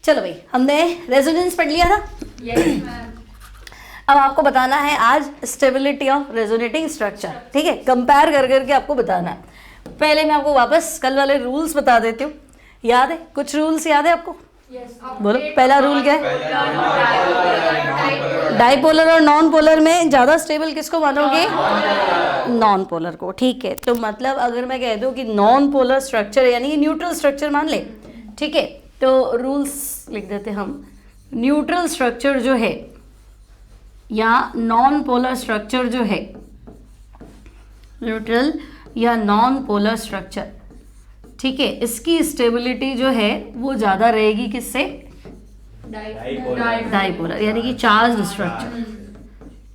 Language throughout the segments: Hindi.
चलो भाई, हमने रेजोनेंस पढ़ लिया था। अब आपको बताना है आज स्टेबिलिटी ऑफ रेजोनेटिंग स्ट्रक्चर, ठीक है, कंपेयर कर करके आपको बताना है। पहले मैं आपको वापस कल वाले रूल्स बता देती हूँ। याद है, कुछ रूल्स याद है आपको? बोलो, पहला रूल क्या है? डाइपोलर और नॉन पोलर में ज्यादा स्टेबल किसको मानोगे? नॉन पोलर को, ठीक है। तो मतलब अगर मैं कह दूं कि नॉन पोलर स्ट्रक्चर यानी कि न्यूट्रल स्ट्रक्चर मान ले, ठीक है, तो रूल्स लिख देते हम। न्यूट्रल स्ट्रक्चर जो है या नॉन पोलर स्ट्रक्चर जो है, न्यूट्रल या नॉन पोलर स्ट्रक्चर, ठीक है, इसकी स्टेबिलिटी जो है वो ज़्यादा रहेगी किससे? डाइपोलर यानी कि चार्ज स्ट्रक्चर,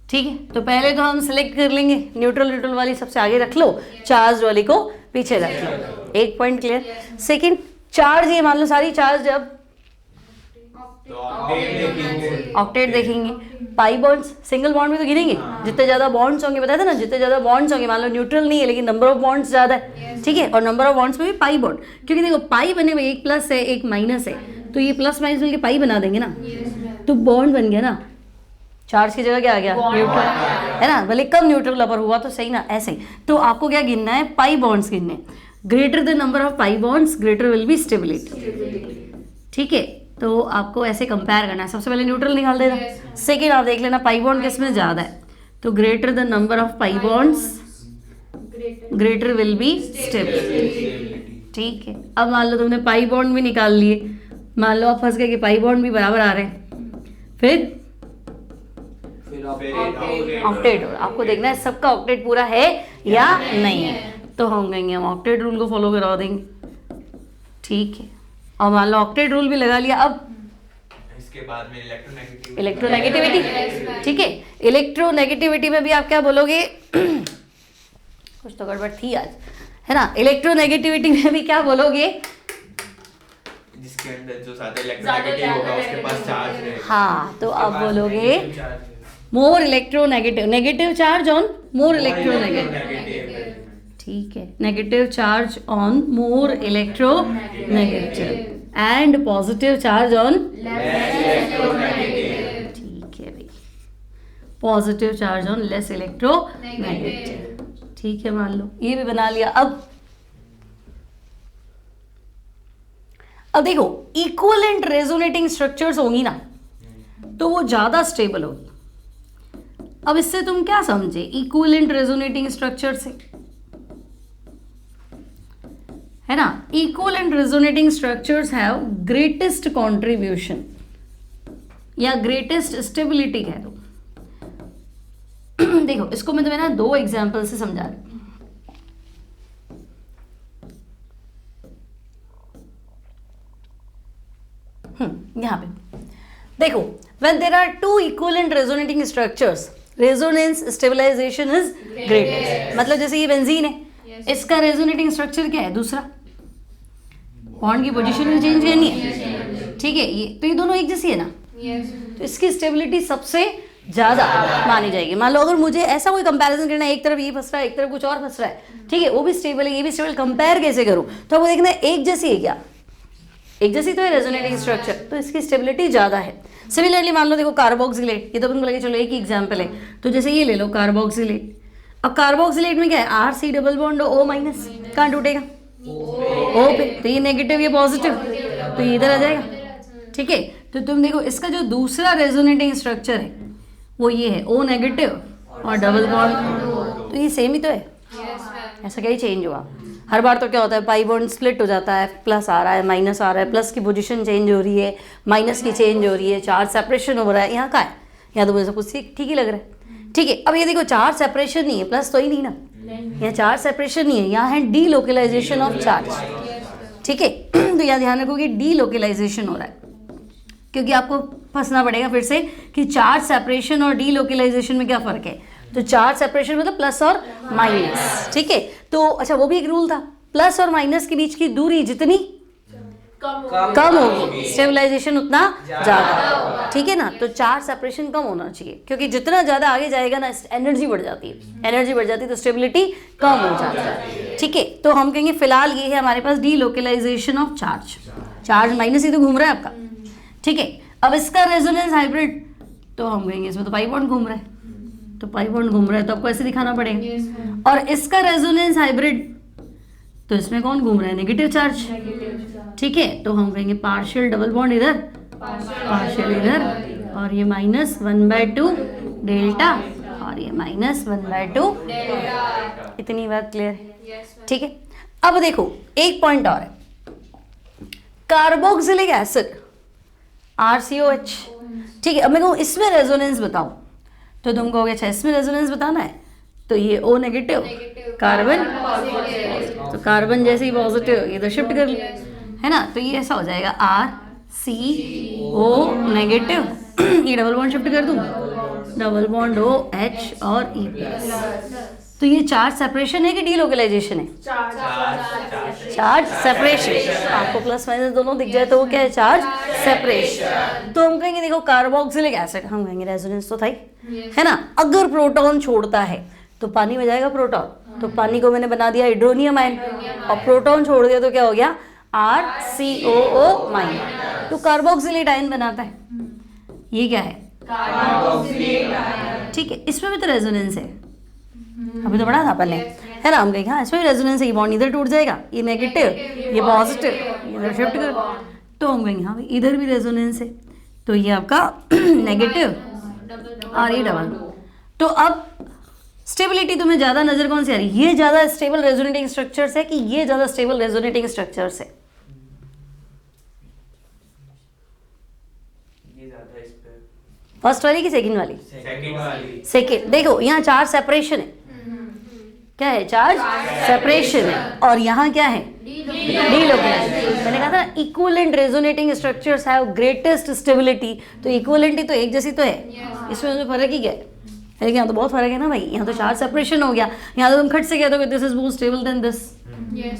ठीक है। तो पहले तो हम सिलेक्ट कर लेंगे, न्यूट्रल न्यूट्रल वाली सबसे आगे रख लो, चार्ज वाली को पीछे रख लो। एक पॉइंट क्लियर। सेकंड, चार्ज, ये मान लो सारी चार्ज जब ऑक्टेट देखेंगे, पाई बॉन्ड्स, सिंगल बॉन्ड में तो गिनेंगे, जितने ज्यादा बॉन्ड्स होंगे, बताया था ना, जितने ज्यादा बॉन्ड्स होंगे, मान लो न्यूट्रल नहीं है लेकिन नंबर ऑफ बॉन्ड्स ज्यादा है, ठीक है, और नंबर ऑफ बॉन्ड्स में भी पाई बॉन्ड, क्योंकि देखो पाई बने हुए एक प्लस है एक माइनस है, तो ये प्लस माइनस मिलकर पाई बना देंगे ना, तो बॉन्ड बन गया ना, चार्ज की जगह क्या आ गया? न्यूट्रल, है ना, भले कम न्यूट्रल अपर हुआ तो सही ना, ऐसे। तो आपको क्या गिनना है? पाई बॉन्ड्स गिनने। Greater the number of pi bonds greater will be stability, ठीक है। तो आपको ऐसे कंपेयर करना है, सबसे पहले न्यूट्रल निकाल देना। सेकेंड आप देख लेना पाई बॉन्ड किस में ज़्यादा है, तो greater the number of pi bonds greater will be stability, ठीक है। अब मान लो तुमने पाई बॉन्ड भी निकाल लिए, मान लो आप फंस गए कि पाई बॉन्ड भी बराबर आ रहे हैं, फिर ऑक्टेट। आपको देखना है सबका ऑक्टेट पूरा है या नहीं है, तो हम कहेंगे हम ऑक्टेट रूल को फॉलो करा देंगे, ठीक है। और मान लो ऑक्टेट रूल भी लगा लिया, अब इसके बाद में इलेक्ट्रोनेगेटिविटी, ठीक है। इलेक्ट्रोनेगेटिविटी में भी आप क्या बोलोगे? कुछ तो गड़बड़ थी आज, है ना। इलेक्ट्रोनेगेटिविटी में भी क्या बोलोगे? जिसके अंदर जो ज्यादा इलेक्ट्रोनेगेटिव होगा उसके पास चार्ज है। हाँ, तो आप बोलोगे more electronegative, negative charge on more electronegative, ठीक है, negative charge on more electronegative and positive charge on less electronegative, ठीक है भाई, positive charge on less electronegative, ठीक है, मान लो ये भी बना लिया। अब देखो इक्विवेलेंट रेजोनेटिंग स्ट्रक्चर्स होंगी ना, तो वो ज्यादा स्टेबल होगी। अब इससे तुम क्या समझे इक्विवेलेंट रेजोनेटिंग स्ट्रक्चर से, है ना। Equivalent resonating structures have greatest contribution या ग्रेटेस्ट स्टेबिलिटी कह दो। देखो इसको मैं तुम्हें ना दो एग्जांपल से समझा रही हूं। यहां पे देखो, when there are two equivalent resonating structures, resonance stabilization is greatest। मतलब जैसे ये बेंजीन है, इसका रेजोनेटिंग स्ट्रक्चर क्या है? दूसरा, बॉन्ड की पोजीशन में चेंज करनी है, ठीक है, ये तो ये दोनों एक जैसी है ना, तो इसकी स्टेबिलिटी सबसे ज्यादा मानी जाएगी। मान लो अगर मुझे ऐसा कोई कंपैरिजन करना है, एक तरफ ये फंस रहा है एक तरफ कुछ और फंस रहा है, ठीक है, वो भी स्टेबल है ये भी स्टेबल, कंपेयर कैसे करूं? तो आपको देखना है एक जैसी है क्या, एक जैसी तो है रेजोनेटिंग स्ट्रक्चर, तो इसकी स्टेबिलिटी ज्यादा है। सिमिलरली मान लो देखो कार्बोक्सिलेट, ये तो तुमको लगे चलो एक ही एग्जांपल है, तो जैसे ये ले लो कार्बोक्सिलेट। अब कार्बोक्सिलेट में क्या है? R C double bond O minus, कहाँ टूटेगा? ओ पे, तो ये नेगेटिव ये पॉजिटिव, तो ये इधर आ जाएगा, ठीक है। तो तुम देखो इसका जो दूसरा रेजोनेटिंग स्ट्रक्चर है वो ये है, ओ नेगेटिव और डबल बॉन्ड, तो ये सेम ही तो है, ऐसा क्या ही चेंज हुआ? हर बार तो क्या होता है पाई बॉन्ड स्प्लिट हो जाता है, प्लस आ रहा है माइनस आ रहा है, प्लस की पोजीशन चेंज हो रही है, माइनस की चेंज हो रही है, चार्ज सेपरेशन हो रहा है। यहाँ का है, यहाँ तो मुझे सब कुछ ठीक ही लग रहा है, ठीक है। अब ये देखो चार्ज सेपरेशन नहीं है, प्लस तो ही नहीं ना, यहाँ चार्ज सेपरेशन नहीं है, यहाँ है डी लोकेलाइजेशन ऑफ चार्ज, ठीक है। तो यहाँ ध्यान रखो कि डी लोकेलाइजेशन हो रहा है, क्योंकि आपको फंसना पड़ेगा फिर से कि चार्ज सेपरेशन और डी लोकेलाइजेशन में क्या फ़र्क है। तो चार्ज सेपरेशन मतलब प्लस और माइनस, ठीक है। तो अच्छा वो भी एक रूल था, प्लस और माइनस के बीच की दूरी जितनी कम होगी स्टेबलाइजेशन उतना ज़्यादा, ठीक है ना। तो चार्ज सेपरेशन कम होना चाहिए, क्योंकि जितना ज़्यादा आगे जाएगा ना एनर्जी बढ़ जाती है, एनर्जी बढ़ जाती है तो स्टेबिलिटी कम हो जाता है, ठीक है। तो हम कहेंगे फिलहाल ये है हमारे पास delocalization of charge, charge minus ही तो घूम रहा है आपका, ठीक है, अब इसका रेजोनेंस हाइब्रिड, तो हम कहेंगे इसमें तो पाई बॉन्ड घूम रहा है, तो पाई बॉन्ड घूम रहा है तो आपको ऐसे दिखाना पड़ेगा। और इसका रेजोनेंस हाइब्रिड, तो इसमें कौन घूम रहा है, नेगेटिव चार्ज, ठीक है, तो हम कहेंगे पार्शियल डबल बॉन्ड इधर, पार्शियल इधर, और ये -1/2 डेल्टा, और ये -1/2 डेल्टा। इतनी बात क्लियर है, ठीक है। अब देखो एक पॉइंट और है, कार्बोक्सिलिक एसिड RCOH, ठीक है। अब मैं कहूँ इसमें रेजोनेंस बताओ, तो तुम कहोगे अच्छा इसमें रेजोनेंस बताना है, तो ये O नेगेटिव, कार्बन, तो कार्बन जैसे ही पॉजिटिव इधर शिफ्ट कर लो, है ना, तो ये ऐसा हो जाएगा RCO नेगेटिव, ये डबल बॉन्ड शिफ्ट कर दूँ, डबल बॉन्ड OH और E+। तो ये चार्ज सेपरेशन है कि डीलोकलाइजेशन है, चार्ज सेपरेशन। आपको प्लस माइनस दोनों दिख जाए तो वो क्या है, चार्ज सेपरेशन। तो हम कहेंगे देखो कार्बोक्सिलिक एसिड, हम कहेंगे रेजोनेंस तो था ही, है ना। अगर प्रोटॉन छोड़ता है तो पानी में जाएगा प्रोटॉन, तो पानी को मैंने बना दिया हाइड्रोनियम आयन, और प्रोटॉन छोड़ दिया तो क्या हो गया, RCOO-। तो कार्बोक्सिलेट आयन बनाता है, ये क्या है, ठीक है। इसमें भी तो रेजोनेंस है, अभी तो पढ़ा था अपन ने, है ना। हम कहेंगे हाँ इसमें भी रेजोनेंस है, ये बॉन्ड इधर टूट जाएगा, ये नेगेटिव, ये पॉजिटिव, इधर शिफ्ट कर, तो हम कहेंगे हाँ भाई इधर भी रेजोनेंस है, तो ये आपका नेगेटिव और ये डबल। तो अब स्टेबिलिटी तुम्हें ज़्यादा नज़र कौन सी आ रही है, ये ज़्यादा स्टेबल रेजोनेटिंग स्ट्रक्चर्स है कि ये ज़्यादा स्टेबल रेजोनेटिंग स्ट्रक्चर्स है, फर्स्ट वाली कि सेकंड वाली, सेकंड। देखो यहाँ चार्ज सेपरेशन है, क्या है, चार्ज सेपरेशन है, और यहाँ क्या है, डीलोकलाइजेशन। मैंने कहा था equivalent resonating structures have greatest stability, तो इक्विवेलेंटी तो एक जैसी तो है, इसमें फर्क ही क्या है, लेकिन यहाँ तो बहुत फर्क है ना भाई, यहाँ तो चार्ज सेपरेशन हो गया, यहाँ तो तुम खट से कहते हो this is more stable then this,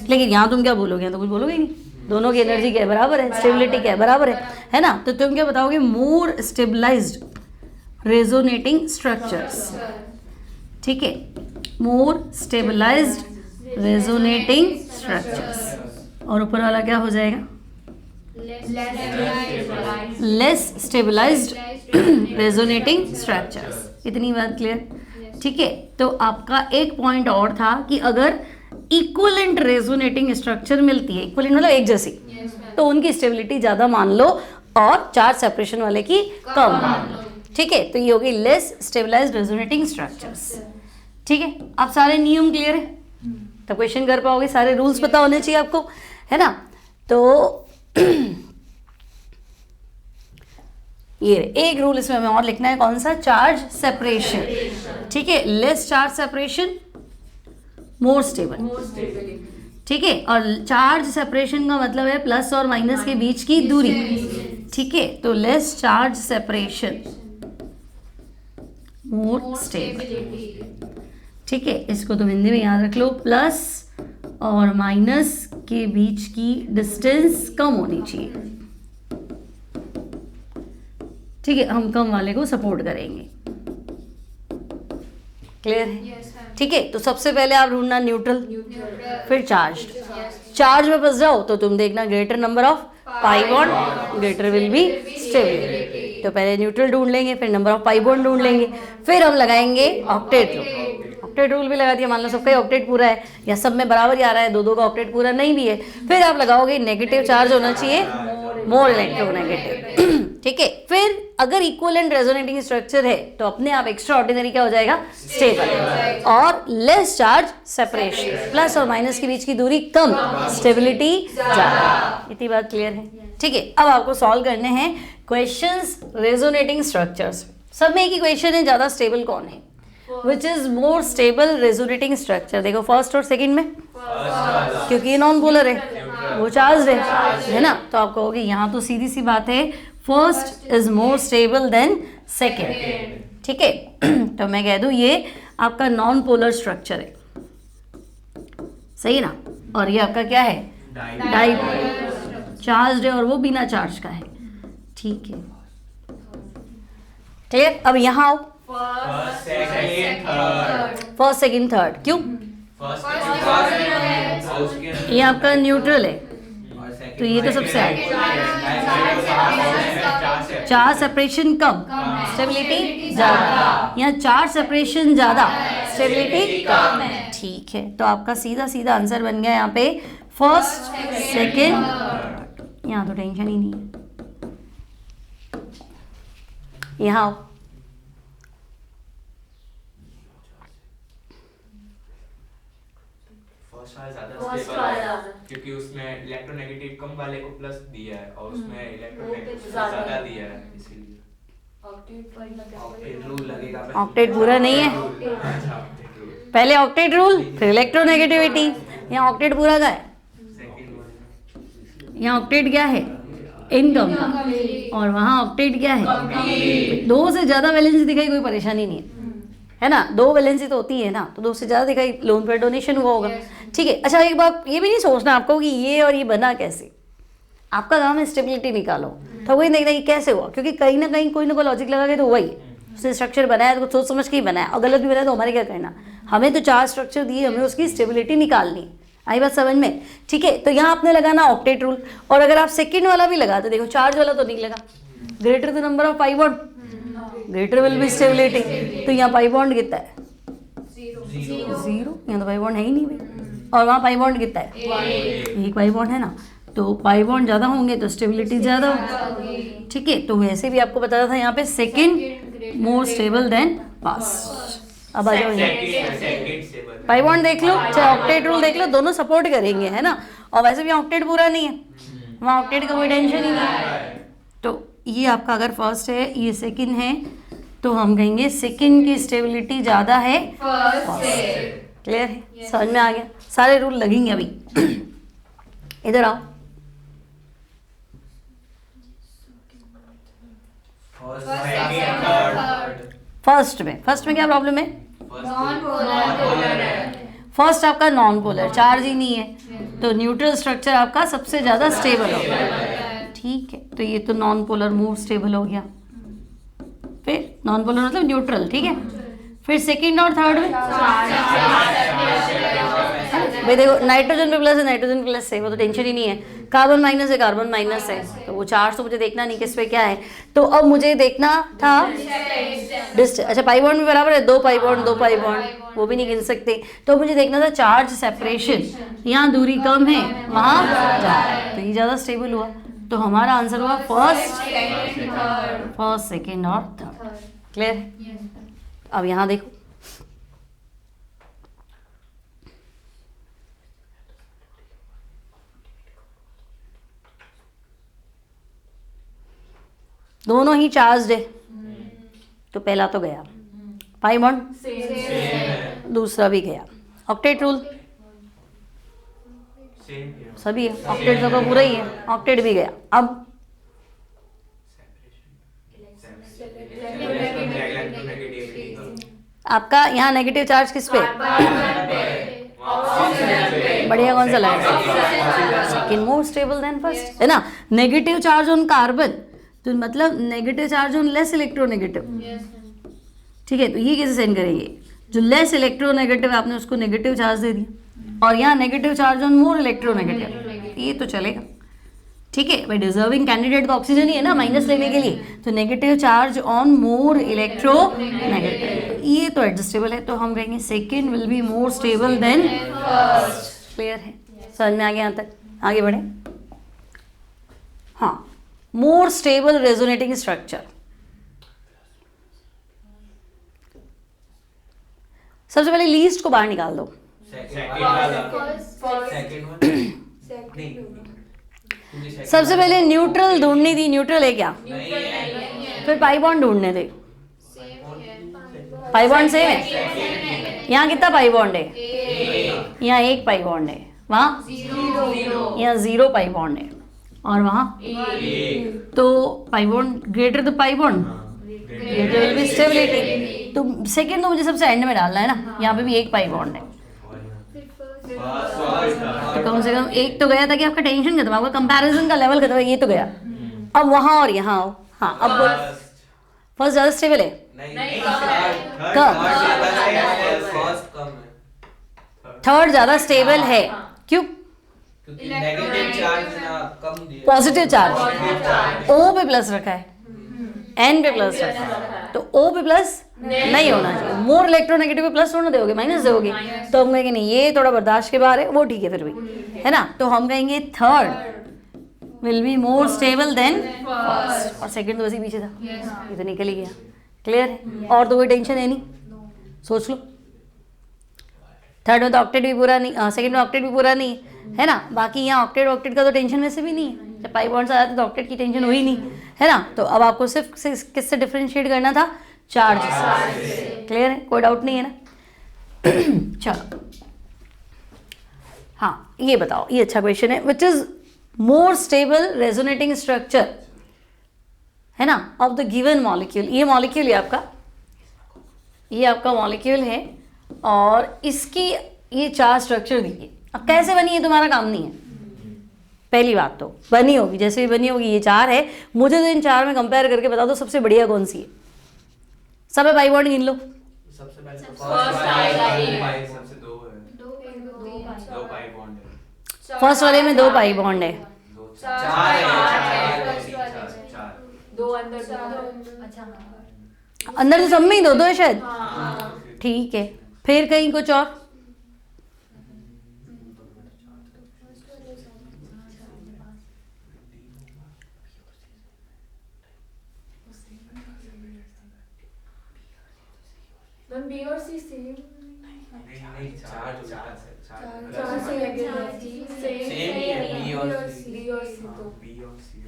लेकिन यहाँ तुम क्या बोलोगे, यहाँ तो कुछ बोलोगे नहीं, दोनों की एनर्जी क्या है, बराबर है, स्टेबिलिटी क्या है, बराबर है ना। तो तुम क्या बताओगे, मोर स्टेबलाइज्ड रेजोनेटिंग स्ट्रक्चर्स, ठीक है, मोर स्टेबलाइज्ड रेजोनेटिंग स्ट्रक्चर्स, और ऊपर वाला क्या हो जाएगा, लेस स्टेबलाइज्ड रेजोनेटिंग स्ट्रक्चर्स। इतनी बात क्लियर, ठीक है। तो आपका एक पॉइंट और था कि अगर इक्विवेलेंट रेजोनेटिंग स्ट्रक्चर मिलती है, इक्विवेलेंट मतलब एक जैसी, तो उनकी स्टेबिलिटी ज़्यादा मान लो और चार्ज सेपरेशन वाले की कम मान लो, ठीक है। तो ये हो गई लेस स्टेबलाइज्ड रेजोनेटिंग स्ट्रक्चर्स, ठीक है। अब सारे नियम क्लियर है, तो क्वेश्चन कर पाओगे, सारे रूल्स पता होने चाहिए आपको, है ना। तो ये एक रूल इसमें हमें और लिखना है, कौन सा, चार्ज सेपरेशन, ठीक है, less charge separation more stable, ठीक है। और चार्ज सेपरेशन का मतलब है प्लस और माइनस के बीच की दूरी, ठीक है। तो less charge separation more stable, ठीक है। इसको तुम हिंदी में याद रख लो, प्लस और माइनस के बीच की डिस्टेंस कम होनी चाहिए, ठीक है। हम कम वाले को सपोर्ट करेंगे, क्लियर है, ठीक है। तो सबसे पहले आप ढूंढना न्यूट्रल, फिर चार्ज। चार्ज में फंस जाओ तो तुम देखना greater number of pi bond, greater will be stability. तो पहले न्यूट्रल ढूंढ लेंगे, फिर नंबर ऑफ पाई बॉन्ड ढूंढ लेंगे, फिर हम लगाएंगे ऑक्टेट रूल। ऑक्टेट रूल भी लगा दिया, मान लो सबका ही ऑक्टेट पूरा है या सब में बराबर ही आ रहा है, दो का ऑक्टेट पूरा नहीं भी है, फिर आप लगाओगे नेगेटिव चार्ज होना चाहिए, मोर इलेक्ट्रोनेगेटिव, ठीक है। फिर अगर इक्विवेलेंट रेजोनेटिंग स्ट्रक्चर है तो अपने आप एक्स्ट्रा ऑर्डिनरी क्या हो जाएगा, स्टेबल, और लेस चार्ज सेपरेशन, प्लस और माइनस के बीच की दूरी कम, स्टेबिलिटी ज्यादा। इतनी बात क्लियर है, ठीक है। अब आपको सॉल्व करने हैं क्वेश्चंस रेजोनेटिंग स्ट्रक्चर्स। सब में एक ही क्वेश्चन है, ज्यादा स्टेबल कौन है, which is more stable resonating structure. देखो फर्स्ट और सेकंड में, क्योंकि ये नॉन पोलर है, वो चार्ज है ना, तो आप कहोगे यहाँ तो सीधी सी बात है, first is more stable then second, ठीक है। तो मैं कह दूँ ये आपका नॉन पोलर स्ट्रक्चर है, सही ना, और ये आपका क्या है, डाइपोलर, चार्ज है और वो बिना चार्ज का है, ठीक है, क्लियर। अब यहाँ आओ, फर्स्ट सेकंड थर्ड, क्यों, ये आपका न्यूट्रल है तो ये तो सबसे आगे। चार 4 सेपरेशन कम, स्टेबिलिटी ज़्यादा। यहाँ 4 सेपरेशन ज़्यादा, स्टेबिलिटी कम है। ठीक है, तो आपका सीधा सीधा आंसर बन गया यहाँ पे फर्स्ट, सेकंड। यहाँ तो टेंशन ही नहीं है। यहाँ आओ। फर्स्ट वाला ज्यादा स्टेबल है क्योंकि उसमें इलेक्ट्रोनेगेटिव कम वाले को प्लस दिया है और उसमें इलेक्ट्रोनेगेटिव ज्यादा दिया है, इसीलिए ऑक्टेट रूल लगेगा। ऑक्टेट पूरा नहीं है, अच्छा, ऑक्टेट रूल पहले ऑक्टेट रूल फिर इलेक्ट्रोनेगेटिविटी। यहाँ ऑक्टेट पूरा का है, यहाँ ऑक्टेट क्या है, इनकम्प्लीट, और वहाँ ऑक्टेट क्या है, 2 से ज़्यादा वैलेंसी दिखाई कोई परेशानी नहीं है ना। 2 वैलेंसी तो होती है ना, तो 2 से ज़्यादा दिखाई, लोन पर डोनेशन हुआ होगा। ठीक है, अच्छा एक बात ये भी नहीं सोचना आपको कि ये और ये बना कैसे। आपका काम है स्टेबिलिटी निकालो, तो वही देखना कि कैसे हुआ, क्योंकि कहीं ना कहीं कोई ना कोई लॉजिक लगा के तो वही उसने स्ट्रक्चर बनाया तो कुछ सोच समझ के ही बनाया, और गलत भी बनाया तो हमारे क्या करना। हमें तो 4 स्ट्रक्चर दिए, हमें उसकी स्टेबिलिटी निकालनी है। आई बात समझ में? ठीक है, तो यहाँ आपने लगाना ऑक्टेट रूल। और अगर आप सेकंड वाला भी लगाते, देखो चार्ज वाला तो नहीं लगा, greater the number of pi bond greater will be stability. तो यहाँ पाई बॉन्ड कितना है, 0। यहाँ तो पाई बॉन्ड है ही नहीं भाई, और वहाँ पाई बॉन्ड कितना है, 1 पाई बॉन्ड है ना। तो पाई बॉन्ड ज़्यादा होंगे तो स्टेबिलिटी ज़्यादा होगी। ठीक है, तो वैसे भी आपको बताया था यहाँ पे सेकंड मोर स्टेबल देन फर्स्ट। अब आ जाओ, पाई बॉन्ड देख लो चाहे ऑक्टेट रूल देख लो, दोनों सपोर्ट करेंगे, है ना। और वैसे भी ऑक्टेट पूरा नहीं है, वहाँ ऑक्टेट का कोई टेंशन ही नहीं है। तो ये आपका अगर फर्स्ट है, ये सेकंड है, तो हम कहेंगे सेकंड की स्टेबिलिटी ज़्यादा है फर्स्ट। क्लियर है, समझ में आ गया? सारे रूल लगेंगे अभी। इधर आओ। फर्स्ट में क्या प्रॉब्लम है, फर्स्ट आपका नॉन पोलर, चार्ज ही नहीं है, तो न्यूट्रल स्ट्रक्चर आपका सबसे ज़्यादा स्टेबल होगा। ठीक है, तो ये तो नॉन पोलर मोर स्टेबल हो गया। फिर नॉन पोलर मतलब न्यूट्रल, ठीक है। फिर सेकंड और थर्ड में भाई देखो, नाइट्रोजन पे प्लस है, नाइट्रोजन प्लस है, वो तो टेंशन ही नहीं है। कार्बन माइनस है, कार्बन माइनस है, तो वो चार्ज तो मुझे देखना नहीं किस पे क्या है। तो अब मुझे देखना था डिस्टेंस। अच्छा, पाई बॉन्ड में बराबर है, 2 पाई बॉन्ड, 2 पाई बॉन्ड, वो भी नहीं गिन सकते। तो मुझे देखना था चार्ज सेपरेशन, यहाँ दूरी कम है, वहाँ ज़्यादा, तो ये ज़्यादा स्टेबल हुआ। तो हमारा आंसर हुआ फर्स्ट, सेकेंड और थर्ड। क्लियर? अब यहाँ देखो, दोनों ही चार्ज्ड है, तो पहला तो गया पाई बॉन्ड, दूसरा भी गया। ऑक्टेट रूल सभी है, ऑक्टेट तो पूरा ही है, ऑक्टेट भी गया। अब आपका यहाँ नेगेटिव चार्ज किस पे, बढ़िया, कौन सा लगा, सेकंड मोर स्टेबल देन फर्स्ट, है ना। नेगेटिव चार्ज ऑन कार्बन, तो मतलब negative charge on less electronegative. ठीक है, तो ये कैसे सेंड करेंगे, जो लेस इलेक्ट्रोनेगेटिव है आपने उसको नेगेटिव चार्ज दे दिया, और यहाँ negative charge on more electronegative, ये तो चलेगा। ठीक है भाई, डिजर्विंग कैंडिडेट तो ऑक्सीजन ही है ना माइनस लेने के लिए, तो negative charge on more electronegative, ये तो एडजस्टेबल है। तो हम कहेंगे second will be more stable then first. Clear है, समझ में आ गया? यहाँ तक आगे बढ़े। हाँ, मोर स्टेबल रेजोनेटिंग स्ट्रक्चर। सबसे पहले लीस्ट को बाहर निकाल दो। सबसे पहले न्यूट्रल ढूंढनी थी, न्यूट्रल है क्या, फिर पाई बॉन्ड ढूंढने थे। पाई बॉन्ड सेम है, यहाँ कितना पाई बॉन्ड है, यहाँ 1 पाई बॉन्ड है, वहाँ यहाँ 0 पाई बॉन्ड है, और वहाँ तो pi bond greater the pi bond greater will be stability. तो सेकंड तो मुझे सबसे एंड में डालना है ना, यहाँ पे भी 1 पाई बॉन्ड है, तो कम से कम 1 तो गया ताकि आपका टेंशन खत्म, आपका कंपैरिजन का लेवल खत्म, ये तो गया। अब वहाँ और यहाँ आओ। हाँ, अब फर्स्ट ज़्यादा स्टेबल है, थर्ड ज़्यादा स्टेबल है, क्यों? क्योंकि नेगेटिव चार्ज ना कम दिया, positive charge positive charge O पे प्लस रखा है, N पे प्लस रखा है, तो O पे प्लस नहीं होना चाहिए। मोर इलेक्ट्रोनेगेटिव पे प्लस थोड़ा दोगे, माइनस दोगे, तो हम कहेंगे नहीं ये थोड़ा बर्दाश्त के बाहर है, वो ठीक है फिर भी, है ना। तो हम कहेंगे third will be more stable then first, और सेकंड तो वैसे ही पीछे था, ये तो निकल ही गया। क्लियर है, और तो कोई टेंशन है नहीं, सोच लो। थर्ड में तो ऑक्टेट भी पूरा नहीं, सेकंड में ऑक्टेट भी पूरा नहीं है ना। बाकी यहाँ ऑक्टेट ऑक्टेट का तो टेंशन वैसे भी नहीं है, जब पाई बॉन्ड्स आ जाते तो ऑक्टेट की टेंशन हुई नहीं, है ना। तो अब आपको सिर्फ किससे डिफरेंशिएट करना था, चार्ज से। क्लियर है, कोई डाउट नहीं है ना। चलो हाँ, ये बताओ, ये अच्छा क्वेश्चन है, which is more stable resonating structure, है ना, ऑफ द गिवन मॉलिक्यूल। ये मॉलिक्यूल है आपका, ये आपका मॉलिक्यूल है, और इसकी ये चार स्ट्रक्चर दिए। अब कैसे बनी है तुम्हारा काम नहीं है, पहली बात तो बनी होगी, जैसे भी बनी होगी, ये चार है, मुझे तो इन चार में कंपेयर करके बता दो सबसे बढ़िया कौन सी है। सब पाई बॉन्ड गिन लो। सबसे पहले फर्स्ट आएगा, सबसे दो पाई बॉन्ड है, फर्स्ट वाले में दो पाई बॉन्ड है, दो अंदर, अंदर तो सब में ही दो दो है शायद, ठीक है। फिर कहीं कुछ और, बी और सी सेम, नहीं चार से लगे सेम ही है, बी और सी, बी और सी तो बी और सी,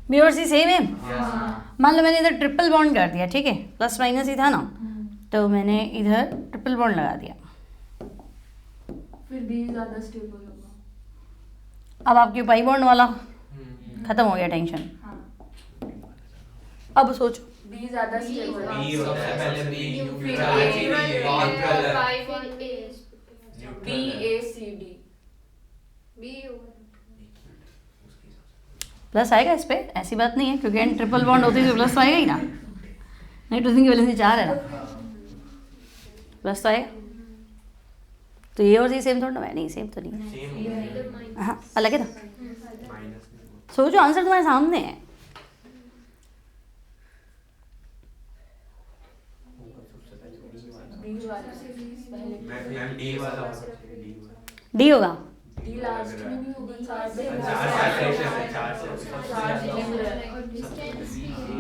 बी और सी सेम है। हाँ, मान लो मैंने इधर ट्रिपल बॉन्ड कर दिया, ठीक है, प्लस माइनस ही था ना, तो मैंने इधर ट्रिपल बॉन्ड लगा दिया, फिर बी ज्यादा स्टेबल होगा। अब आपके पाई बॉन्ड वाला खत्म हो गया टेंशन। अब सोचो, बी ज्यादा स्टेबल है, बी होता है पहले बी, बी ए सी डी, प्लस आएगा इस पे, ऐसी बात नहीं है, क्योंकि एंड ट्रिपल बॉन्ड होती है तो प्लस तो आएगा ही ना, नाइट्रोजन की वैलेंसी 4 है ना, प्लस तो आएगा। तो ये और ये सेम थोड़ा ना है, नहीं सेम तो नहीं है, सेम हाँ अलग है ना। माइनस में सोचो, आंसर तुम्हारे सामने है। बी वाला पहले, मैं डी वाला, डी होगा, डी लास्ट में नहीं होगा,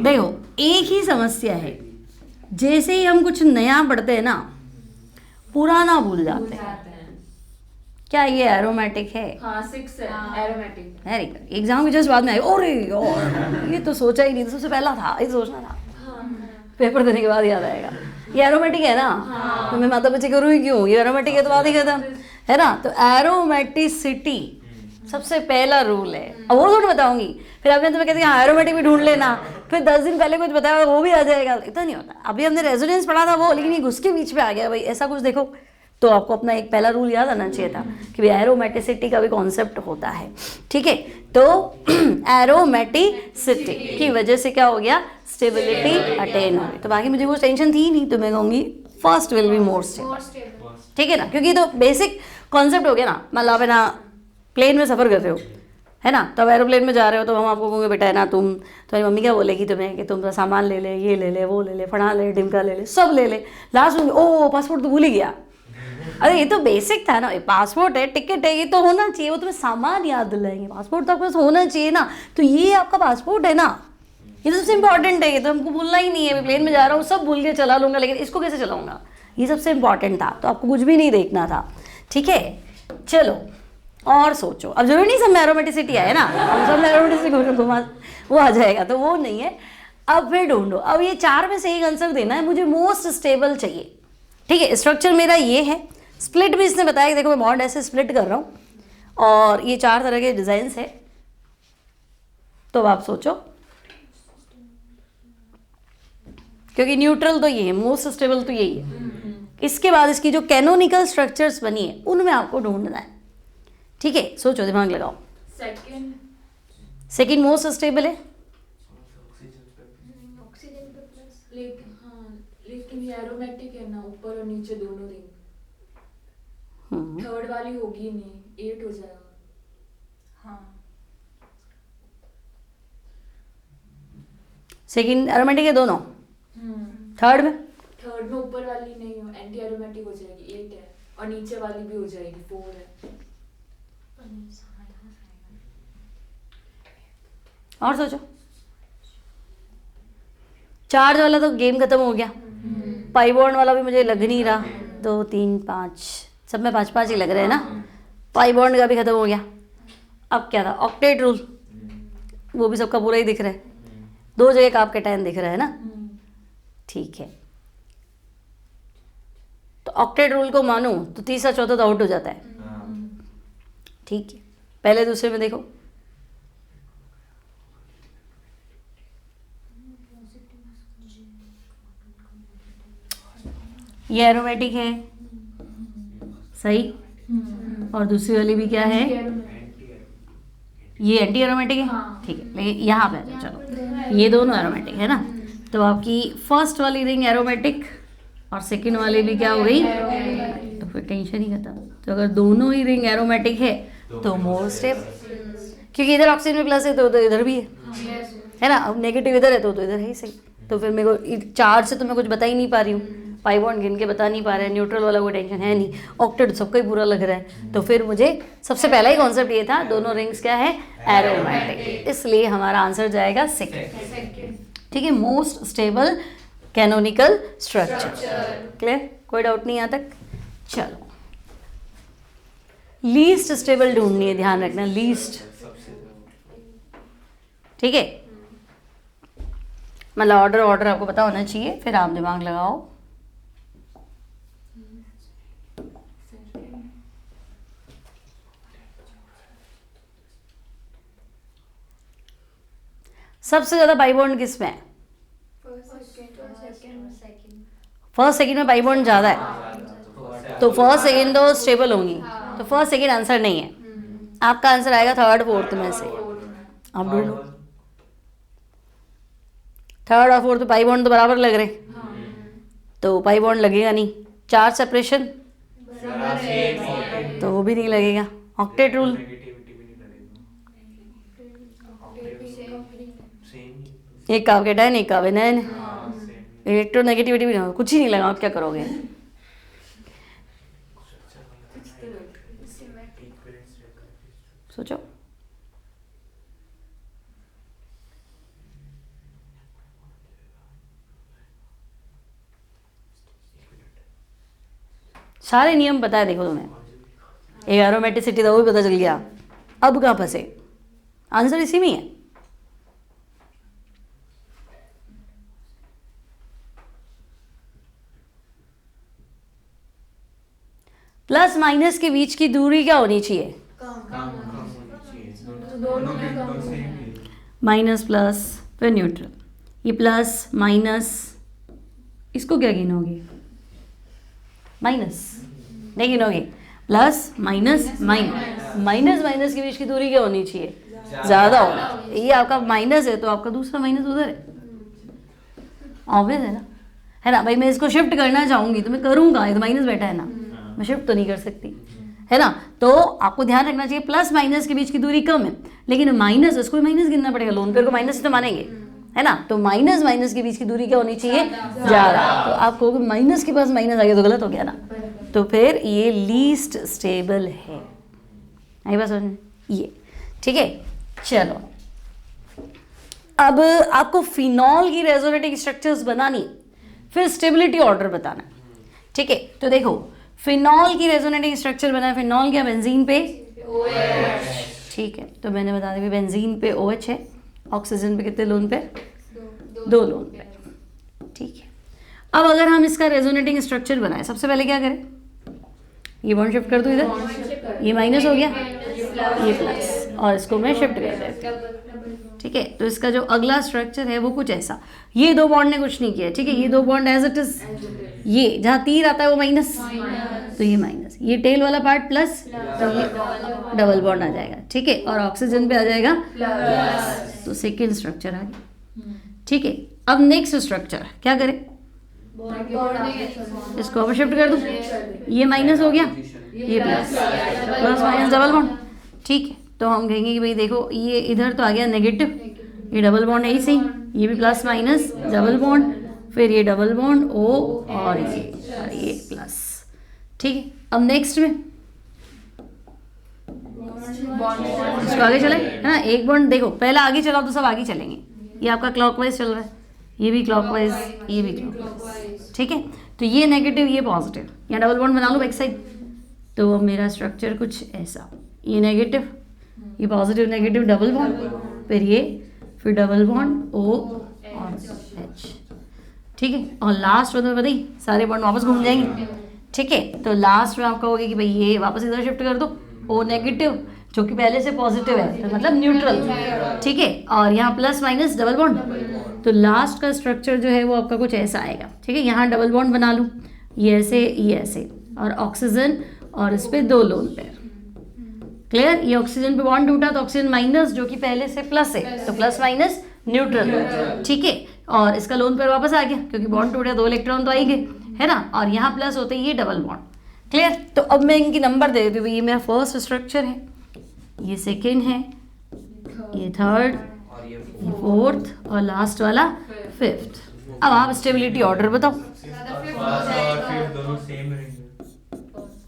देखो एक ही समस्या है, जैसे ही हम कुछ नया पढ़ते हैं ना, पुराना भूल जाते हैं। क्या ये एरोमेटिक है? हाँ 6 है एरोमेटिक, वेरी गुड। एग्जाम के जस्ट बाद में आए, अरे यार ये तो सोचा ही नहीं था, सबसे पहला था, ये सोचना था, पेपर देने के बाद याद आएगा। ये एरोमेटिक है ना, तो मैं माता बच्चे करूँ ही क्यों, ये एरोमेटिक है तो बात ही खत्म, है ना। तो एरोमेटिसिटी सबसे पहला रूल है। अब वो थोड़ी बताऊंगी, फिर आपने तुम्हें कहते हैं हाँ एरोमेटिक भी ढूंढ लेना, फिर 10 दिन पहले कुछ बताया वो भी आ जाएगा, इतना नहीं होता। अभी हमने रेजोनेंस पढ़ा था वो, लेकिन ये घुस के बीच में आ गया भाई, ऐसा कुछ देखो। तो आपको अपना एक पहला रूल याद आना चाहिए था कि भाई एरोमेटिसिटी का भी कॉन्सेप्ट होता है, ठीक है। तो एरोमेटिसिटी की वजह से क्या हो गया, स्टेबिलिटी अटेन हो गई। तो बाकी मुझे कुछ टेंशन थी नहीं, तो मैं कहूँगी first will be more stable, ठीक है ना, क्योंकि तो बेसिक कॉन्सेप्ट हो गया ना। मान लो आप है ना प्लेन में सफ़र कर रहे हो, है ना, तो अब एरोप्लेन में जा रहे हो, तो हम आपको कहोगे बेटा है ना तुम, तुम्हारी मम्मी क्या बोलेगी तुम्हें कि तुम सामान ले ले, ये ले ले, वो ले ले, फड़ा ले, ढिमका ले ले, सब ले ले, लास्ट में ओ पासपोर्ट तो भूल ही गया। अरे ये तो बेसिक था ना, पासपोर्ट है, टिकट है, ये तो होना चाहिए, वो तुम्हें सामान याद दिलाएंगे, पासपोर्ट तो आपके पास होना चाहिए ना। तो ये आपका पासपोर्ट है ना, ये तो सबसे इंपॉर्टेंट है, ये तो हमको भूलना ही नहीं है। प्लेन में जा रहा हूँ सब भूल के चला लूँगा, लेकिन इसको कैसे चलाऊँगा, ये सबसे इंपॉर्टेंट था, तो आपको कुछ भी नहीं देखना था, ठीक है। चलो और सोचो, अब जरूरी नहीं सब में एरोमेटिसिटी आए ना, अब सब में एरोमेटिसिटी घुमा वो आ जाएगा, तो वो नहीं है। अब फिर ढूंढो, अब ये चार में से एक आंसर देना है, मुझे मोस्ट स्टेबल चाहिए, ठीक है। स्ट्रक्चर मेरा ये है, स्प्लिट भी इसने बताया कि देखो मैं बॉन्ड ऐसे स्प्लिट कर रहा हूँ, और ये 4 तरह के डिजाइन्स है। तो अब आप सोचो, क्योंकि न्यूट्रल तो ये है, मोस्ट स्टेबल तो यही है। इसके बाद इसकी जो कैनोनिकल स्ट्रक्चर्स बनी है उनमें आपको ढूंढना है, ठीक है। सोचो, दिमाग लगाओ। सेकंड मोस्ट स्टेबल है, लेकिन ये एरोमेटिक है ना, ऊपर और नीचे दोनों रिंग। थर्ड वाली होगी नहीं, 8 हो जाएगा। हाँ सेकंड एरोमेटिक है दोनों, थर्ड में थर्ड में ऊपर वाली नहीं हो, एंटी एरोमेटिक हो जाएगी, 8 है, और नीचे वाली भी हो जाएगी, 4 है। और सोचो, चार्ज वाला तो गेम खत्म हो गया, पाई बॉन्ड वाला भी मुझे लग नहीं रहा, 2 3 5 सब में 5 5 ही लग रहे हैं ना, पाई बॉन्ड का भी खत्म हो गया। अब क्या था, ऑक्टेट रूल, वो भी सबका पूरा ही दिख रहा है, 2 जगह का आपके 10 दिख रहा है ना, ठीक है। तो ऑक्टेट रूल को मानो तो तीसरा चौथा तो आउट हो जाता है, ठीक है। पहले दूसरे में देखो, ये एरोमेटिक है सही, और दूसरी वाली भी क्या है, ये एंटी एरोमेटिक है, ठीक है। लेकिन यहाँ पे आ जाओ, चलो ये दोनों एरोमेटिक है ना, तो आपकी फर्स्ट वाली रिंग एरोमेटिक और सेकंड वाली भी क्या हो गई, तो फिर टेंशन ही खत्म। तो अगर दोनों ही रिंग एरोमेटिक है तो मोर स्टेप, क्योंकि इधर ऑक्सीजन में प्लस है तो इधर भी है ना, अब नेगेटिव इधर है तो इधर है ही सही। तो फिर मेरे को चार्ज से तो मैं कुछ बता ही नहीं पा रही हूँ, पाई बॉन्ड गिन के बता नहीं पा रहे हैं, न्यूट्रल वाला कोई टेंशन है नहीं, ऑक्टेट सबका ही पूरा लग रहा है। तो फिर मुझे सबसे पहला ही कॉन्सेप्ट ये था, दोनों रिंग्स क्या है, एरोमेटिक, इसलिए हमारा आंसर जाएगा सेकंड, ठीक है। Most stable canonical structure, clear, कोई डाउट नहीं यहाँ तक। चलो लीस्ट स्टेबल ढूंढनी है, ध्यान रखना लीस्ट, ठीक है। मतलब ऑर्डर आपको पता होना चाहिए, फिर आप दिमाग लगाओ। सबसे ज्यादा पाई बॉन्ड किस में है, फर्स्ट सेकंड में पाई बॉन्ड ज्यादा है, तो फर्स्ट सेकंड तो स्टेबल होंगी, तो फर्स्ट सेकंड आंसर नहीं है, आपका आंसर आएगा थर्ड फोर्थ में से। आप ढूंढो, थर्ड और फोर्थ पाई बॉन्ड तो बराबर लग रहे, तो पाई बॉन्ड लगेगा नहीं, चार्ज सेपरेशन तो वो भी नहीं लगेगा, ऑक्टेट रूल एक का आपके 10 एक का 9, इलेक्ट्रोनेगेटिविटी भी नहीं, कुछ ही नहीं लगा, आप क्या करोगे। सोचो, सारे नियम पता है, देखो तुम्हें एक एरोमेटिसिटी तो वो भी पता चल गया, अब कहाँ फंसे, आंसर इसी में है। प्लस माइनस के बीच की दूरी क्या होनी चाहिए, माइनस प्लस फिर न्यूट्रल, ये प्लस माइनस, इसको क्या गिनोगे, माइनस नहीं गिनोगे, plus minus minus, minus minus के बीच की दूरी क्या होनी चाहिए, ज्यादा होना चाहिए। ये आपका माइनस है तो आपका दूसरा माइनस उधर है, ऑब्वियस है ना भाई। मैं इसको शिफ्ट करना चाहूंगी तो मैं करूंगा, ये तो माइनस बैठा है ना, मैं शिफ्ट तो नहीं कर सकती, है ना। तो आपको ध्यान रखना चाहिए प्लस माइनस के बीच की दूरी कम है, लेकिन माइनस, उसको माइनस गिनना पड़ेगा, लोन पेयर को माइनस तो मानेंगे, है ना। तो माइनस माइनस के बीच की दूरी क्या होनी चाहिए, ज़्यादा। तो आप कहोगे माइनस के पास माइनस आ गया तो गलत हो गया ना, तो फिर ये लीस्ट स्टेबल है, आई बात समझ, ये ठीक है। चलो अब आपको फिनॉल की रेजोनेटिंग स्ट्रक्चर्स बनानी, फिर स्टेबिलिटी ऑर्डर बताना, ठीक है। तो देखो फिनॉल की रेजोनेटिंग स्ट्रक्चर बना है, फिनॉल क्या, बेंजीन पे OH, ठीक है। तो मैंने बता दिया बेंजीन पे OH है, ऑक्सीजन पे कितने लोन पे, 2 लोन पे, ठीक है। अब अगर हम इसका रेजोनेटिंग स्ट्रक्चर बनाए, सबसे पहले क्या करें, ये बॉन्ड शिफ्ट कर दूं इधर, ये माइनस हो गया, ये प्लस, और इसको मैं शिफ्ट कर देती हूँ, ठीक है। तो इसका जो अगला स्ट्रक्चर है वो कुछ ऐसा, ये 2 बॉन्ड ने कुछ नहीं किया, ठीक है, ये 2 बॉन्ड एज इट इज, ये जहाँ तीर आता है वो माइनस, तो ये माइनस, ये टेल वाला पार्ट प्लस, तो ये डबल बॉन्ड आ जाएगा, ठीक है, और ऑक्सीजन पे आ जाएगा प्लस, तो सेकेंड स्ट्रक्चर आ गया, ठीक है। अब नेक्स्ट स्ट्रक्चर क्या करें, इसको अब शिफ्ट कर दूं, ये माइनस हो गया, ये प्लस माइनस डबल बॉन्ड, ठीक है। तो हम कहेंगे कि भाई देखो ये इधर तो आ गया नेगेटिव, ये डबल बॉन्ड है ही सही, ये भी प्लस माइनस डबल बॉन्ड, फिर ये डबल बॉन्ड ओ और ये प्लस, ठीक है। अब नेक्स्ट में इसको आगे चले, है ना, एक बॉन्ड देखो पहला आगे चलाओ तो सब आगे चलेंगे। ये आपका क्लॉकवाइज चल रहा है, ये भी क्लॉकवाइज, ये भी क्लॉकवाइज, ठीक है। तो ये नेगेटिव ये पॉजिटिव, यहाँ डबल बॉन्ड बना लो बैक साइड। तो अब मेरा स्ट्रक्चर कुछ ऐसा, ये नेगेटिव, ये पॉजिटिव नेगेटिव डबल बॉन्ड, फिर ये, फिर डबल बॉन्ड ओ और एच, ठीक है। और लास्ट में तुम्हें पता ही सारे बॉन्ड वापस घूम जाएंगे, ठीक है। तो लास्ट में आप कहोगे कि भाई ये वापस इधर शिफ्ट कर दो, ओ नेगेटिव जो कि पहले से पॉजिटिव है, तो मतलब न्यूट्रल, ठीक है। और यहाँ प्लस माइनस डबल बॉन्ड, तो लास्ट का स्ट्रक्चर जो है वो आपका कुछ ऐसा आएगा, ठीक है। यहाँ डबल बॉन्ड बना लूँ, ये ऐसे और ऑक्सीजन और इस पे 2 लोन पेयर, क्लियर। ये ऑक्सीजन पे बॉन्ड टूटा तो ऑक्सीजन माइनस जो कि पहले से प्लस है, तो प्लस माइनस न्यूट्रल, ठीक है। और इसका लोन पेयर वापस आ गया क्योंकि बॉन्ड टूटा, 2 इलेक्ट्रॉन तो आ ही गए, है ना। और यहाँ प्लस होते ही ये डबल बॉन्ड, क्लियर। तो अब मैं इनकी नंबर दे देती हूँ, ये मेरा फर्स्ट स्ट्रक्चर है, ये सेकेंड है, ये थर्ड, ये फोर्थ और लास्ट वाला फिफ्थ। अब आप स्टेबिलिटी ऑर्डर बताओ।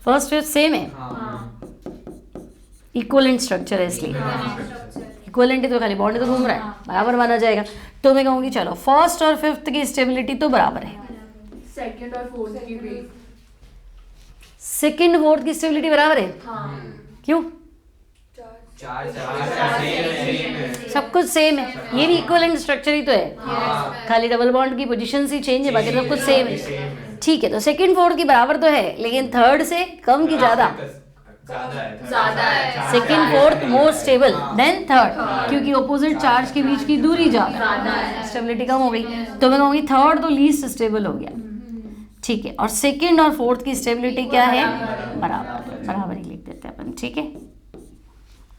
फर्स्ट फिफ्थ सेम है, इक्वलेंट स्ट्रक्चर है इसलिए, इक्वलेंट है तो खाली बॉन्ड तो घूम रहा है, बराबर माना जाएगा। तो मैं कहूँगी चलो फर्स्ट और फिफ्थ की स्टेबिलिटी तो बराबर है, सेकंड और फोर्थ की भी, सेकंड फोर्थ की स्टेबिलिटी बराबर है, क्यों? सब कुछ सेम है, ये भी इक्वलेंट स्ट्रक्चर ही तो है, खाली डबल बॉन्ड की पोजीशन ही चेंज है, बाकी सब कुछ सेम है, ठीक है। तो सेकंड फोर्थ की बराबर तो है, लेकिन थर्ड से कम की ज्यादा, सेकंड फोर्थ मोर स्टेबल देन थर्ड, क्योंकि ऑपोजिट चार्ज के बीच की दूरी ज्यादा है, स्टेबिलिटी कम हो गई। तो मैं कहूँगी थर्ड तो लीस्ट स्टेबल हो गया, ठीक है। और सेकंड और फोर्थ की स्टेबिलिटी क्या है? बराबर ही लिख देते हैं अपन, ठीक है।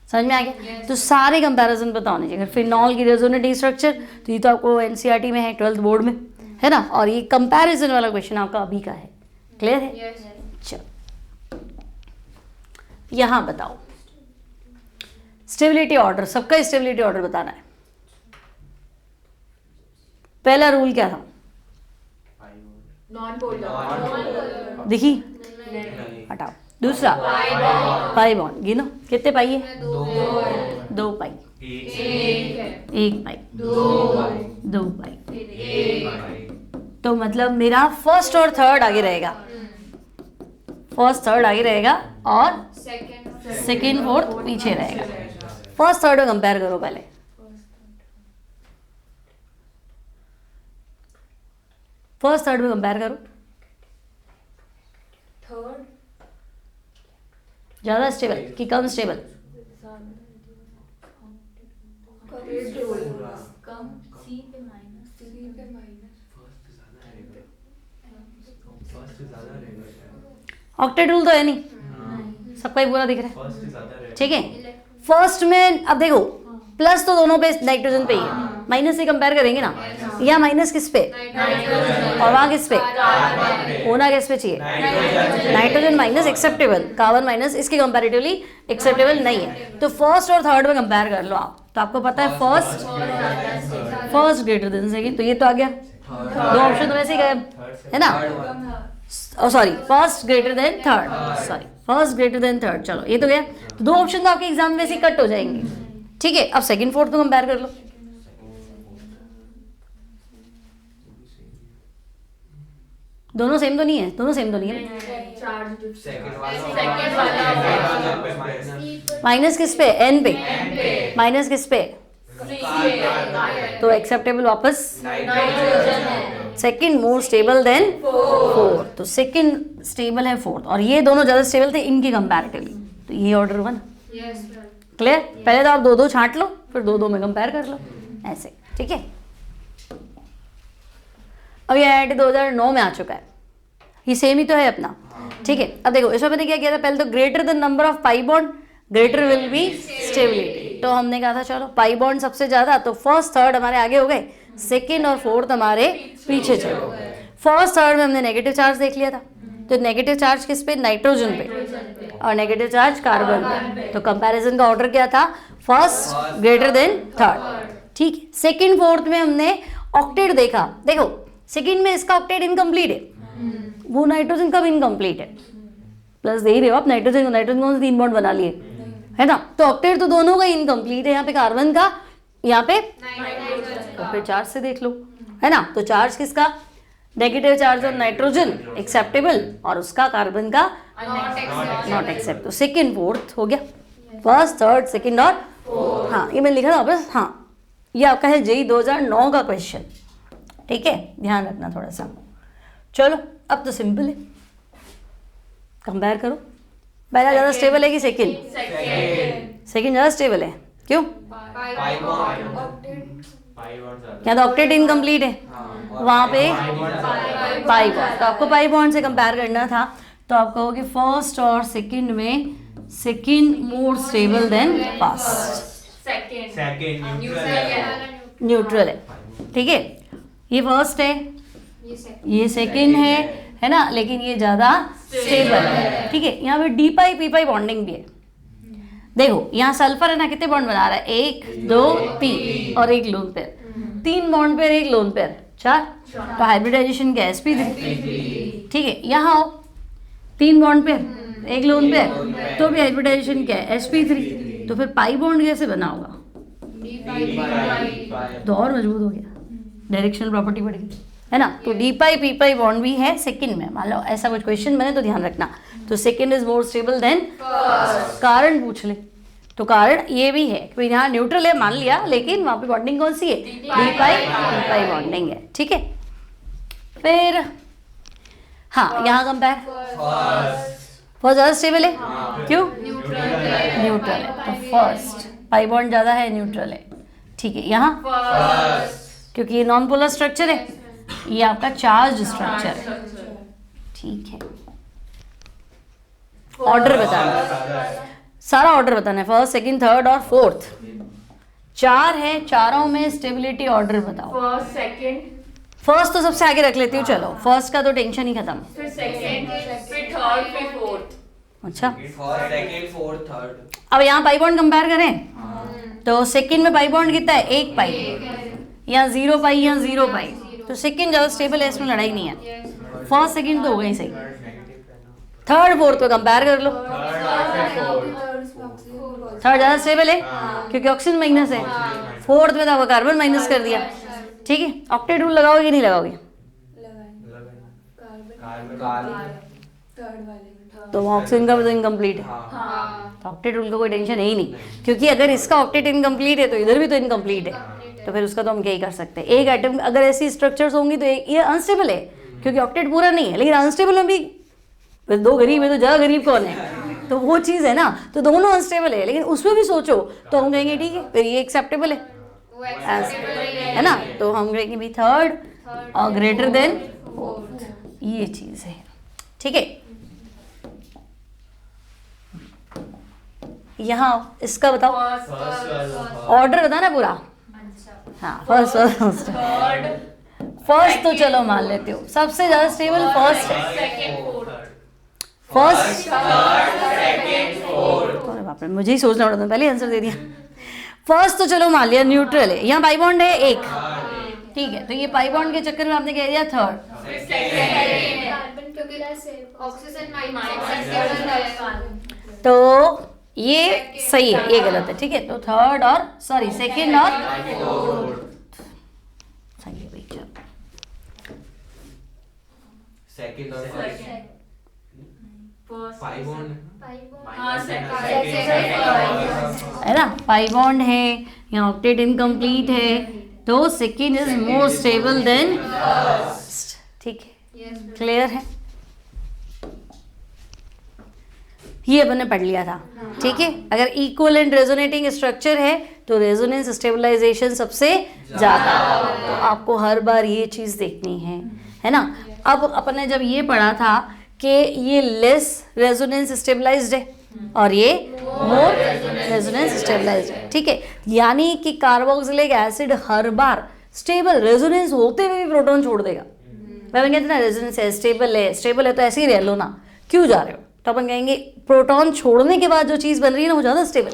समझ में आ गया? तो सारे कंपैरिजन पता होने चाहिए। अगर फिनॉल की रेजोनेटिंग स्ट्रक्चर तो ये तो आपको एनसीईआरटी में है, 12th बोर्ड में, है ना। और ये कंपैरिजन वाला क्वेश्चन आपका अभी का है, क्लियर है? चलो यहाँ बताओ स्टेबिलिटी ऑर्डर, सबका स्टेबिलिटी ऑर्डर बताना है। पहला रूल क्या था? नॉन पोलर, देखी, हटाओ। दूसरा पाई बॉन्ड, गिनो कितने पाई है? 2 पाई, 1 पाई, 2 पाई। तो मतलब मेरा फर्स्ट और थर्ड आगे रहेगा, फर्स्ट थर्ड आगे रहेगा और सेकेंड फोर्थ पीछे रहेगा। फर्स्ट थर्ड में कंपेयर करो पहले, फर्स्ट थर्ड में कंपेयर करो। थर्ड ज्यादा स्टेबल कि कम स्टेबल? कम, सी पे माइनस, ऑक्टेट रूल तो है नहीं, सबका ही पूरा दिख रहा है, ठीक है। फर्स्ट में अब देखो प्लस तो दोनों पे नाइट्रोजन पे ही है, माइनस से कंपेयर करेंगे ना। या माइनस किस पे और वहाँ किस पे? होना किस पे चाहिए? Nitrogen minus acceptable, carbon minus इसके कंपैरेटिवली एक्सेप्टेबल नहीं है। तो फर्स्ट और थर्ड में कंपेयर कर लो आप, तो आपको पता है फर्स्ट ग्रेटर देन सेकंड, तो ये तो आ गया। 2 ऑप्शन तो वैसे ही गए, है ना। Sorry, first greater than third, sorry first greater than third, चलो ये तो गया। तो 2 ऑप्शन तो आपके एग्जाम में वैसे ही कट हो जाएंगे, ठीक है। अब सेकंड फोर्थ में कंपेयर कर लो, दोनों सेम तो नहीं है, दोनों सेम तो नहीं है। माइनस किस पे? एन पे, माइनस किस पे? तो एक्सेप्टेबल वापस सेकंड मोर स्टेबल देन फोर्थ, तो सेकंड स्टेबल है फोर्थ, और ये दोनों ज्यादा स्टेबल थे इनकी कंपैरेटिवली, तो ये ऑर्डर 1, क्लियर। पहले तो आप 2-2 छांट लो, फिर 2-2 में कंपेयर कर लो, ऐसे, ठीक है। अब ये IIT 2009 में आ चुका है, ये सेम ही तो है अपना, ठीक है। अब देखो इसमें मैंने क्या किया था, पहले तो greater than number of pi bond greater will be stability. तो हमने कहा था चलो पाई बॉन्ड सबसे ज्यादा, तो फर्स्ट थर्ड हमारे आगे हो गए, सेकेंड और फोर्थ हमारे पीछे चले गए। फर्स्ट थर्ड में हमने नेगेटिव चार्ज देख लिया था, तो नेगेटिव चार्ज किस पे? नाइट्रोजन पे, और नेगेटिव चार्ज कार्बन पे। तो कंपैरिजन का ऑर्डर क्या था? First greater than third. ठीक है, सेकंड फोर्थ में हमने ऑक्टेट देखा। देखो सेकंड में इसका ऑक्टेट इनकम्प्लीट है, वो नाइट्रोजन का भी इनकम्प्लीट है, प्लस दे ही रहे हो आप नाइट्रोजन कौन से 3 बॉन्ड बना लिए, है ना। तो ऑक्टेट तो दोनों का इनकम्प्लीट है, यहाँ पे कार्बन का, यहाँ पे तो फिर चार्ज से देख लो, है ना। तो चार्ज किसका? Negative charge on nitrogen acceptable और उसका कार्बन का नॉट एक्सेप्ट। तो सेकंड फोर्थ हो गया, फर्स्ट थर्ड सेकंड और हाँ ये मैं लिखा था बस। हाँ ये आपका है जेई 2009 का क्वेश्चन, ठीक है, ध्यान रखना थोड़ा सा। चलो अब तो सिंपल है, कंपेयर करो, पहला ज़्यादा स्टेबल है कि सेकंड? सेकंड ज़्यादा स्टेबल है, क्यों? क्या तो ऑक्टेट इनकम्प्लीट है, वहाँ पे पाई बॉन्ड, तो आपको पाई बॉन्ड से कंपेयर करना था। तो आप कहोगे फर्स्ट और सेकंड में सेकंड मोर स्टेबल देन फर्स्ट, न्यूट्रल है, ठीक है। ये फर्स्ट है, ये सेकंड है ना, लेकिन ये ज़्यादा स्टेबल है, ठीक है। यहाँ पे डी पाई पी पाई बॉन्डिंग भी है। देखो यहाँ सल्फर है ना, कितने बॉन्ड बना रहा है? 1 2 3 और एक लोन पेयर, 3 बॉन्ड पेयर एक लोन पेयर 4, तो हाइब्रिडाइजेशन क्या है? sp3, ठीक है। यहाँ आओ 3 बॉन्ड पेयर एक लोन पेयर, तो भी हाइब्रिडाइजेशन क्या है? sp3, तो फिर पाई बॉन्ड कैसे बना होगा? तो और मजबूत हो गया, डायरेक्शनल प्रॉपर्टी बढ़ गई, है ना। तो डी पाई पी पाई बॉन्ड भी है सेकंड में, मान लो ऐसा कुछ क्वेश्चन बने तो ध्यान रखना। तो second is more stable then कारण पूछ ले, तो कारण ये भी है कि यहाँ न्यूट्रल है मान लिया, लेकिन वहाँ पे बॉन्डिंग कौन सी है? डी पाई पी पाई बॉन्डिंग है, ठीक है। फिर हाँ यहाँ कंपेयर, फर्स्ट ज़्यादा स्टेबल है, क्यों? न्यूट्रल है, तो फर्स्ट पाई बॉन्ड ज़्यादा है, न्यूट्रल है, ठीक है। यहाँ क्योंकि ये नॉन पोलर स्ट्रक्चर है, ये आपका चार्ज स्ट्रक्चर है, ठीक है। ऑर्डर बताना, सारा ऑर्डर बताना है, फर्स्ट सेकंड थर्ड और फोर्थ, 4 है, चारों में स्टेबिलिटी ऑर्डर बताओ। फर्स्ट सेकंड, फर्स्ट तो सबसे आगे रख लेती हूँ, चलो फर्स्ट का तो टेंशन ही खत्म। फिर सेकंड, फिर थर्ड, फिर फोर्थ। अच्छा फर्स्ट सेकंड फोर्थ थर्ड। अब यहाँ पाई बॉन्ड कंपेयर करें तो सेकंड में पाई बॉन्ड कितना है? 1 पाई, यहाँ 0 पाई, यहाँ 0 पाई, तो सेकंड ज़्यादा स्टेबल है, इसमें लड़ाई नहीं है। फर्स्ट सेकंड तो हो गई सही, थर्ड फोर्थ को कंपेयर कर लो, थर्ड ज़्यादा स्टेबल है क्योंकि ऑक्सीजन माइनस है, फोर्थ में तो आपका कार्बन माइनस कर दिया, ठीक है। ऑक्टेट रूल लगाओगे कि नहीं लगाओगे? तो ऑक्सीजन का भी तो इनकम्प्लीट है, तो ऑक्टेट रूल का कोई टेंशन है ही नहीं, क्योंकि अगर इसका ऑक्टेट इनकम्प्लीट है तो इधर भी तो इनकम्प्लीट है, तो फिर उसका तो हम क्या ही कर सकते हैं। एक एटम अगर ऐसी स्ट्रक्चर्स होंगी तो ये अनस्टेबल है, क्योंकि ऑक्टेट पूरा नहीं है, लेकिन अनस्टेबल में भी 2 गरीब है तो ज़्यादा गरीब कौन है, तो वो चीज़ है ना। तो दोनों अनस्टेबल है, लेकिन उसमें भी सोचो तो हम कहेंगे ठीक है, फिर ये एक्सेप्टेबल है ना। तो हम कहेंगे भी थर्ड और ग्रेटर देन फोर्थ, ये चीज़ है, ठीक है। यहाँ इसका बताओ, ऑर्डर बताना पूरा। हाँ फर्स्ट तो चलो मान लेते हो, सबसे ज्यादा स्टेबल फर्स्ट है, फर्स्ट अरे बाप रे, मुझे ही सोचना पड़ा था, पहले आंसर दे दिया। फर्स्ट तो चलो मान लिया न्यूट्रल है, यहाँ पाई बॉन्ड है 1, ठीक है, तो ये पाई बॉन्ड के चक्कर में आपने कह दिया थर्ड। तो ये सही है, ये गलत है, ठीक है। तो थर्ड और सॉरी सेकंड और सही है भाई, चलो सेकंड और पाई बॉन्ड है ना, पाई बॉन्ड है, यहाँ ऑक्टेट इनकम्प्लीट है, तो second is more stable then first, ठीक है, क्लियर है। ये अपन ने पढ़ लिया था, ठीक है। अगर इक्वल एंड रेजोनेटिंग स्ट्रक्चर है तो रेजोनेंस स्टेबलाइजेशन सबसे ज़्यादा, तो आपको हर बार ये चीज़ देखनी है ना। अब अपन ने जब ये पढ़ा था कि ये लेस रेजोनेंस स्टेबलाइज्ड है और ये मोर रेजोनेंस स्टेबलाइज्ड है, ठीक है। यानी कि कार्बोक्सिलिक एसिड हर बार स्टेबल रेजोनेंस होते हुए भी प्रोटॉन छोड़ देगा। मैं कहते ना रेजोनेंस है, स्टेबल है तो ऐसे ही रह लो ना, क्यों जा रहे हो, तो अपन कहेंगे प्रोटॉन छोड़ने के बाद जो चीज़ बन रही है ना वो ज़्यादा स्टेबल।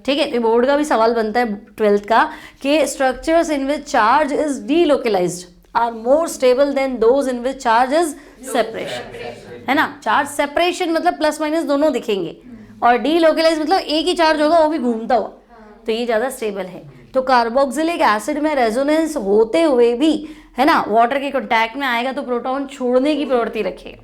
ठीक है, तो बोर्ड का भी सवाल बनता है 12th का कि structures in which charge is delocalised are more stable than those in which charge is separation, है ना। चार्ज सेपरेशन मतलब प्लस माइनस दोनों दिखेंगे, और डीलोकलाइज मतलब एक ही चार्ज होगा वो भी घूमता हुआ, तो ये ज़्यादा स्टेबल है। तो कार्बोक्सिलिक एसिड में रेजोनेंस होते हुए भी, है ना, वाटर के कॉन्टैक्ट में आएगा तो प्रोटॉन छोड़ने की प्रवृत्ति रखेगा।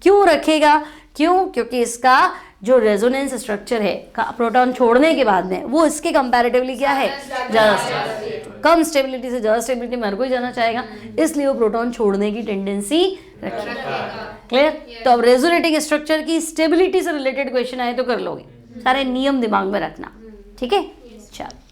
क्यों रखेगा? क्योंकि इसका जो रेजोनेंस स्ट्रक्चर है प्रोटॉन छोड़ने के बाद में वो इसके कंपैरेटिवली क्या है, ज़्यादा स्टेबल। कम स्टेबिलिटी से ज़्यादा स्टेबिलिटी में हर कोई जाना चाहेगा, इसलिए वो प्रोटॉन छोड़ने की टेंडेंसी रखेगा। क्लियर? तो अब रेजोनेटिंग स्ट्रक्चर की स्टेबिलिटी से रिलेटेड क्वेश्चन आए तो कर लोगे, सारे नियम दिमाग में रखना। ठीक है, चलो।